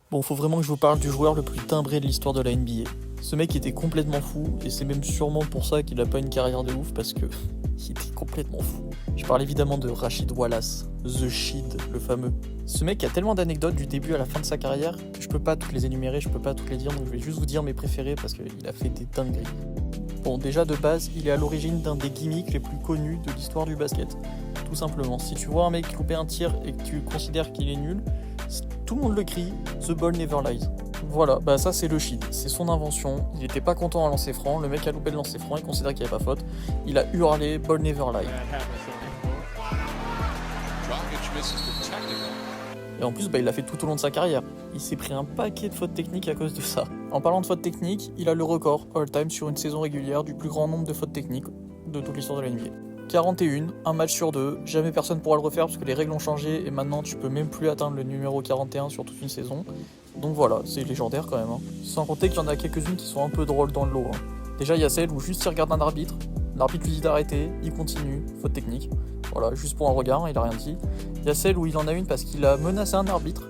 Bon, faut vraiment que je vous parle du joueur le plus timbré de l'histoire de la NBA. Ce mec était complètement fou, et c'est même sûrement pour ça qu'il a pas une carrière de ouf, parce que il était complètement fou. Je parle évidemment de Rashid Wallace, The Shid, le fameux. Ce mec a tellement d'anecdotes du début à la fin de sa carrière que je peux pas toutes les énumérer, je peux pas toutes les dire, donc je vais juste vous dire mes préférés parce qu'il a fait des dingueries. Bon, déjà de base, il est à l'origine d'un des gimmicks les plus connus de l'histoire du basket. Tout simplement, si tu vois un mec louper un tir et que tu considères qu'il est nul, tout le monde le crie, The ball never lies. Voilà, bah ça c'est le shit, c'est son invention, il était pas content à lancer franc, le mec a loupé le lancer franc, il considère qu'il n'y avait pas faute, il a hurlé ball never lie. Et en plus, bah, il l'a fait tout au long de sa carrière. Il s'est pris un paquet de fautes techniques à cause de ça. En parlant de fautes techniques, il a le record all-time sur une saison régulière du plus grand nombre de fautes techniques de toute l'histoire de la NBA. 41, un match sur deux, jamais personne pourra le refaire parce que les règles ont changé et maintenant tu peux même plus atteindre le numéro 41 sur toute une saison. Donc voilà, c'est légendaire quand même. Sans compter qu'il y en a quelques-unes qui sont un peu drôles dans le lot. Déjà il y a celle où juste il regarde un arbitre, l'arbitre lui dit d'arrêter, il continue, faute technique. Voilà, juste pour un regard, il a rien dit. Il y a celle où il en a une parce qu'il a menacé un arbitre,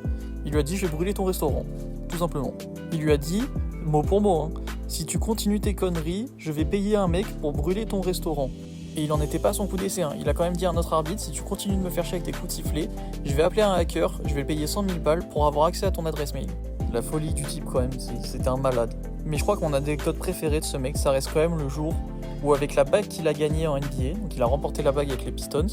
il lui a dit je vais brûler ton restaurant, tout simplement. Il lui a dit, mot pour mot, si tu continues tes conneries, je vais payer un mec pour brûler ton restaurant. Et il en était pas à son coup d'essai, il a quand même dit à un autre arbitre, si tu continues de me faire chier avec tes coups de sifflet, je vais appeler un hacker, je vais le payer 100 000 balles pour avoir accès à ton adresse mail. La folie du type quand même, c'était un malade. Mais je crois que mon anecdote préférée de ce mec, ça reste quand même le jour où avec la bague qu'il a gagnée en NBA, donc il a remporté la bague avec les Pistons,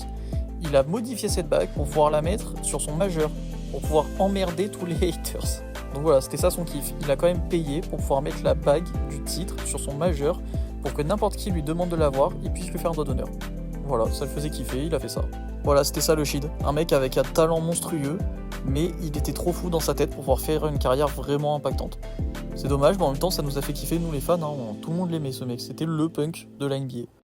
il a modifié cette bague pour pouvoir la mettre sur son majeur, pour pouvoir emmerder tous les haters. Donc voilà, c'était ça son kiff. Il a quand même payé pour pouvoir mettre la bague du titre sur son majeur pour que n'importe qui lui demande de l'avoir, il puisse lui faire un doigt d'honneur. Voilà, ça le faisait kiffer, il a fait ça. Voilà, c'était ça le Shid. Un mec avec un talent monstrueux, mais il était trop fou dans sa tête pour pouvoir faire une carrière vraiment impactante. C'est dommage, mais en même temps, ça nous a fait kiffer, nous les fans. Tout le monde l'aimait ce mec, c'était le punk de la NBA.